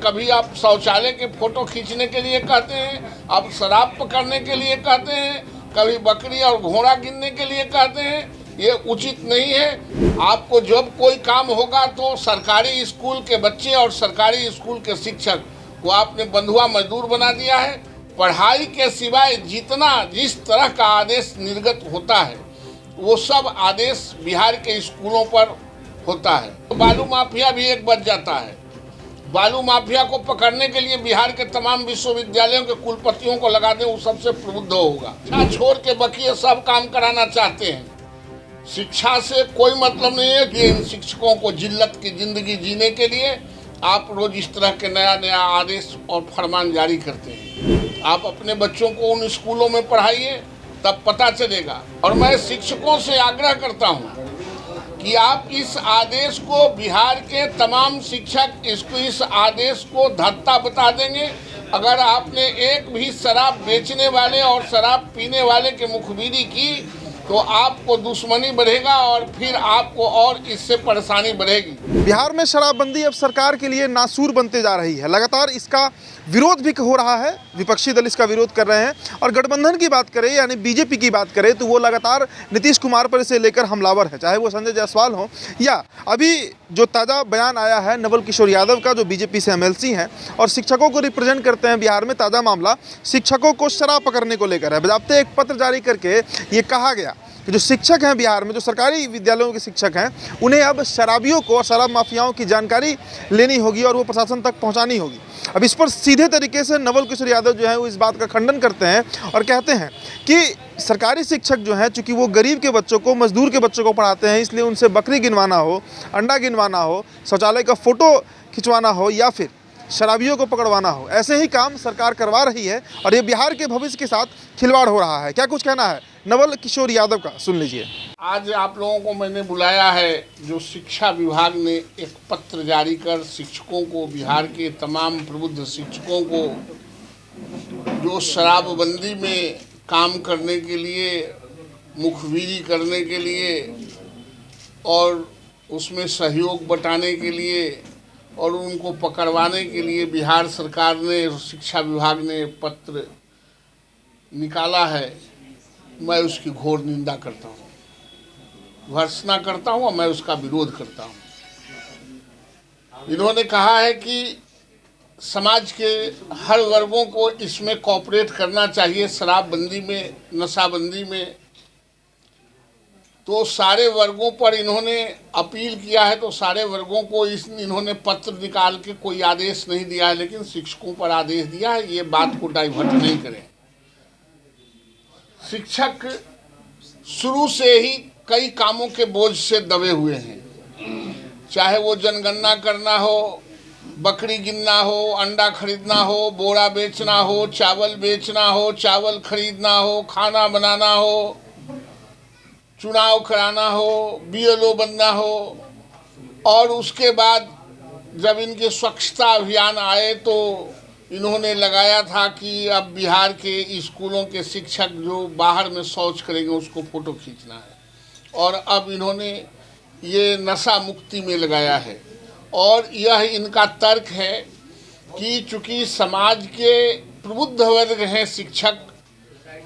कभी आप शौचालय के फोटो खींचने के लिए कहते हैं, अब शराब पकड़ने के लिए कहते हैं, कभी बकरी और घोड़ा गिनने के लिए कहते हैं। ये उचित नहीं है। आपको जब कोई काम होगा तो सरकारी स्कूल के बच्चे और सरकारी स्कूल के शिक्षक को आपने बंधुआ मजदूर बना दिया है। पढ़ाई के सिवाय जिस तरह का आदेश निर्गत होता है वो सब आदेश बिहार के स्कूलों पर होता है। तो बालू माफिया भी एक बच जाता है। बालू माफिया को पकड़ने के लिए बिहार के तमाम विश्वविद्यालयों के कुलपतियों को लगा दें, वो सबसे प्रबुद्ध होगा। शिक्षा छोड़ के बकिए सब काम कराना चाहते हैं। शिक्षा से कोई मतलब नहीं है कि इन शिक्षकों को जिल्लत की जिंदगी जीने के लिए आप रोज इस तरह के नया नया आदेश और फरमान जारी करते हैं। आप अपने बच्चों को उन स्कूलों में पढ़ाइए, तब पता चलेगा। और मैं शिक्षकों से आग्रह करता हूँ कि आप इस आदेश को, बिहार के तमाम शिक्षक इस आदेश को धत्ता बता देंगे। अगर आपने एक भी शराब बेचने वाले और शराब पीने वाले के मुखबिरी की तो आपको दुश्मनी बढ़ेगा और फिर आपको और इससे परेशानी बढ़ेगी। बिहार में शराबबंदी अब सरकार के लिए नासूर बनते जा रही है। लगातार इसका विरोध भी हो रहा है, विपक्षी दल इसका विरोध कर रहे हैं। और गठबंधन की बात करें यानी बीजेपी की बात करें तो वो लगातार नीतीश कुमार पर इसे लेकर हमलावर है, चाहे वो संजय जायसवाल हो या अभी जो ताज़ा बयान आया है नवल किशोर यादव का, जो बीजेपी से एमएलसी हैं और शिक्षकों को रिप्रेजेंट करते हैं बिहार में। ताज़ा मामला शिक्षकों को शराब पकड़ने को लेकर है। बजाबते एक पत्र जारी करके ये कहा गया कि जो शिक्षक हैं बिहार में, जो सरकारी विद्यालयों के शिक्षक हैं, उन्हें अब शराबियों को और शराब माफियाओं की जानकारी लेनी होगी और वो प्रशासन तक पहुंचानी होगी। अब इस पर सीधे तरीके से नवल किशोर यादव जो है वो इस बात का खंडन करते हैं और कहते हैं कि सरकारी शिक्षक जो हैं, चूँकि वो गरीब के बच्चों को, मजदूर के बच्चों को पढ़ाते हैं, इसलिए उनसे बकरी गिनवाना हो, अंडा गिनवाना हो, शौचालय का फ़ोटो खिंचवाना हो या फिर शराबियों को पकड़वाना हो, ऐसे ही काम सरकार करवा रही है और ये बिहार के भविष्य के साथ खिलवाड़ हो रहा है। क्या कुछ कहना है नवल किशोर यादव का, सुन लीजिए। आज आप लोगों को मैंने बुलाया है, जो शिक्षा विभाग ने एक पत्र जारी कर शिक्षकों को, बिहार के तमाम प्रबुद्ध शिक्षकों को जो शराबबंदी में काम करने के लिए, मुखबिरी करने के लिए और उसमें सहयोग बटाने के लिए और उनको पकड़वाने के लिए बिहार सरकार ने, शिक्षा विभाग ने पत्र निकाला है, मैं उसकी घोर निंदा करता हूँ, भर्त्सना करता हूँ और मैं उसका विरोध करता हूँ। इन्होंने कहा है कि समाज के हर वर्गों को इसमें कोऑपरेट करना चाहिए शराबबंदी में, नशाबंदी में। तो सारे वर्गों पर इन्होंने अपील किया है, तो सारे वर्गों को इन्होंने पत्र निकाल के कोई आदेश नहीं दिया है, लेकिन शिक्षकों पर आदेश दिया है। ये बात को डाइवर्ट नहीं करें। शिक्षक शुरू से ही कई कामों के बोझ से दबे हुए हैं, चाहे वो जनगणना करना हो, बकरी गिनना हो, अंडा खरीदना हो, बोरा बेचना हो, चावल बेचना हो, चावल खरीदना हो, खाना बनाना हो, चुनाव कराना हो, बीएलओ बनना हो। और उसके बाद जब इनके स्वच्छता अभियान आए तो इन्होंने लगाया था कि अब बिहार के स्कूलों के शिक्षक जो बाहर में शौच करेंगे उसको फ़ोटो खींचना है। और अब इन्होंने ये नशा मुक्ति में लगाया है। और यह इनका तर्क है कि चूँकि समाज के प्रबुद्ध वर्ग हैं शिक्षक,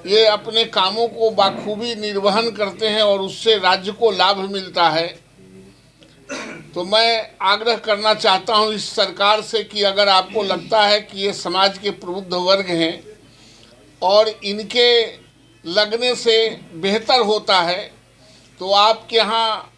ये अपने कामों को बाखूबी निर्वहन करते हैं और उससे राज्य को लाभ मिलता है। तो मैं आग्रह करना चाहता हूं इस सरकार से कि अगर आपको लगता है कि ये समाज के प्रबुद्ध वर्ग हैं और इनके लगने से बेहतर होता है, तो आपके यहाँ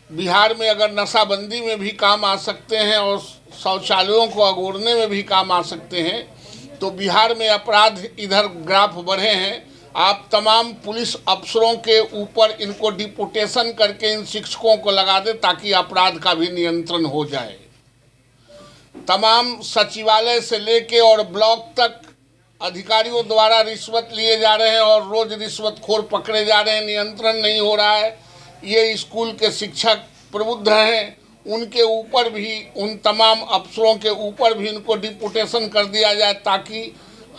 बिहार में अगर नशाबंदी में भी काम आ सकते हैं और शौचालयों को अगोरने में भी काम आ सकते हैं, तो बिहार में अपराध इधर ग्राफ बढ़े हैं। आप तमाम पुलिस अफसरों के ऊपर इनको डिपुटेशन करके इन शिक्षकों को लगा दें ताकि अपराध का भी नियंत्रण हो जाए। तमाम सचिवालय से लेके और ब्लॉक तक अधिकारियों द्वारा रिश्वत लिए जा रहे हैं और रोज रिश्वतखोर पकड़े जा रहे हैं, नियंत्रण नहीं हो रहा है। ये स्कूल के शिक्षक प्रबुद्ध हैं, उनके ऊपर भी, उन तमाम अफसरों के ऊपर भी इनको डिपुटेशन कर दिया जाए ताकि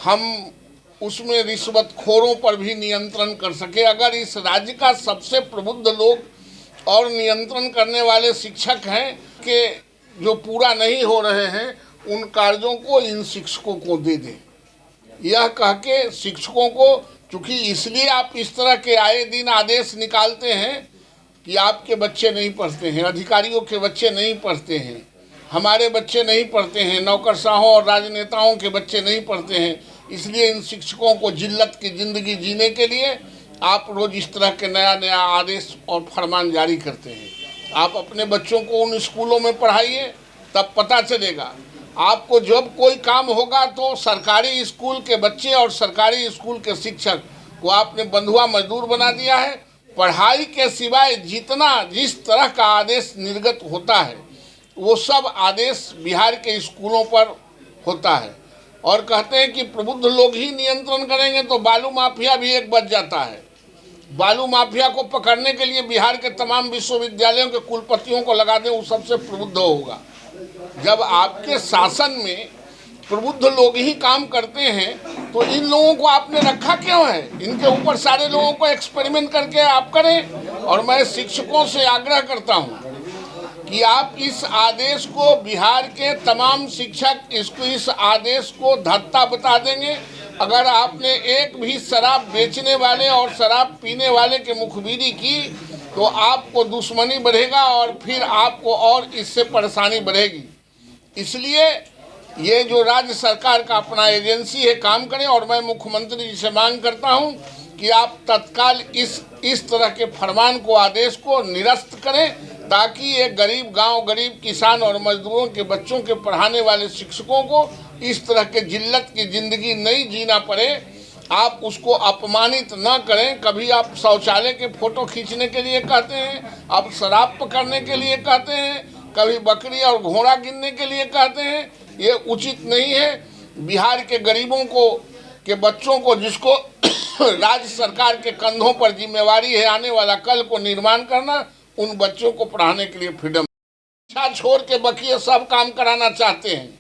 हम उसमें रिश्वतखोरों पर भी नियंत्रण कर सके। अगर इस राज्य का सबसे प्रबुद्ध लोग और नियंत्रण करने वाले शिक्षक हैं कि जो पूरा नहीं हो रहे हैं, उन कार्यों को इन शिक्षकों को दे दें। यह कह के शिक्षकों को, चूँकि इसलिए आप इस तरह के आए दिन आदेश निकालते हैं कि आपके बच्चे नहीं पढ़ते हैं, अधिकारियों के बच्चे नहीं पढ़ते हैं, हमारे बच्चे नहीं पढ़ते हैं, नौकरशाहों और राजनेताओं के बच्चे नहीं पढ़ते हैं, इसलिए इन शिक्षकों को जिल्लत की ज़िंदगी जीने के लिए आप रोज़ इस तरह के नया नया आदेश और फरमान जारी करते हैं। आप अपने बच्चों को उन स्कूलों में पढ़ाइए, तब पता चलेगा। आपको जब कोई काम होगा तो सरकारी स्कूल के बच्चे और सरकारी स्कूल के शिक्षक को आपने बंधुआ मजदूर बना दिया है। पढ़ाई के सिवाय जिस तरह का आदेश निर्गत होता है वो सब आदेश बिहार के स्कूलों पर होता है, और कहते हैं कि प्रबुद्ध लोग ही नियंत्रण करेंगे तो बालू माफिया भी एक बच जाता है। बालू माफिया को पकड़ने के लिए बिहार के तमाम विश्वविद्यालयों के कुलपतियों को लगा दें, वो सबसे प्रबुद्ध होगा। जब आपके शासन में प्रबुद्ध लोग ही काम करते हैं तो इन लोगों को आपने रखा क्यों है? इनके ऊपर सारे लोगों को एक्सपेरिमेंट करके आप करें। और मैं शिक्षकों से आग्रह करता हूं कि आप इस आदेश को, बिहार के तमाम शिक्षक इस आदेश को धत्ता बता देंगे। अगर आपने एक भी शराब बेचने वाले और शराब पीने वाले के मुखबिरी की तो आपको दुश्मनी बढ़ेगा और फिर आपको और इससे परेशानी बढ़ेगी। इसलिए ये जो राज्य सरकार का अपना एजेंसी है काम करें, और मैं मुख्यमंत्री जी से मांग करता हूं कि आप तत्काल इस तरह के फरमान को, आदेश को निरस्त करें, ताकि ये गरीब गांव, गरीब किसान और मजदूरों के बच्चों के पढ़ाने वाले शिक्षकों को इस तरह के जिल्लत की ज़िंदगी नहीं जीना पड़े। आप उसको अपमानित न करें। कभी आप शौचालय के फ़ोटो खींचने के लिए कहते हैं, आप शराब पकड़ने के लिए कहते हैं, कभी बकरी और घोड़ा गिनने के लिए कहते हैं। ये उचित नहीं है। बिहार के गरीबों को, के बच्चों को, जिसको राज्य सरकार के कंधों पर जिम्मेवारी है आने वाला कल को निर्माण करना, उन बच्चों को पढ़ाने के लिए फ्रीडम। शिक्षा छोड़ के बकिए सब काम कराना चाहते हैं।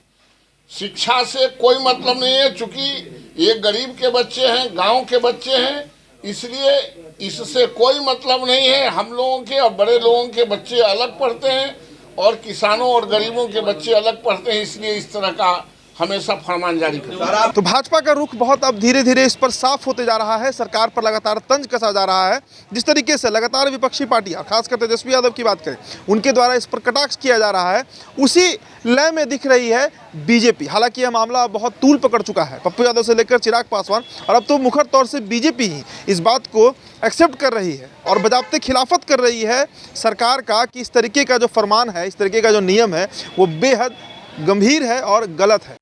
शिक्षा से कोई मतलब नहीं है, चूँकि ये गरीब के बच्चे हैं, गांव के बच्चे हैं, इसलिए इससे कोई मतलब नहीं है। हम लोगों के और बड़े लोगों के बच्चे अलग पढ़ते हैं और किसानों और गरीबों के बच्चे अलग पढ़ते हैं, इसलिए इस तरह का हमेशा फरमान जारी करें। तो भाजपा का रुख बहुत अब धीरे धीरे इस पर साफ होते जा रहा है। सरकार पर लगातार तंज कसा जा रहा है। जिस तरीके से लगातार विपक्षी पार्टियां, खासकर तेजस्वी यादव की बात करें, उनके द्वारा इस पर कटाक्ष किया जा रहा है, उसी लय में दिख रही है बीजेपी। हालांकि यह मामला बहुत तूल पकड़ चुका है। पप्पू यादव से लेकर चिराग पासवान, और अब तो मुखर तौर से बीजेपी ही इस बात को एक्सेप्ट कर रही है और बजाबते खिलाफत कर रही है सरकार का कि इस तरीके का जो फरमान है, इस तरीके का जो नियम है, वो बेहद गंभीर है और गलत है।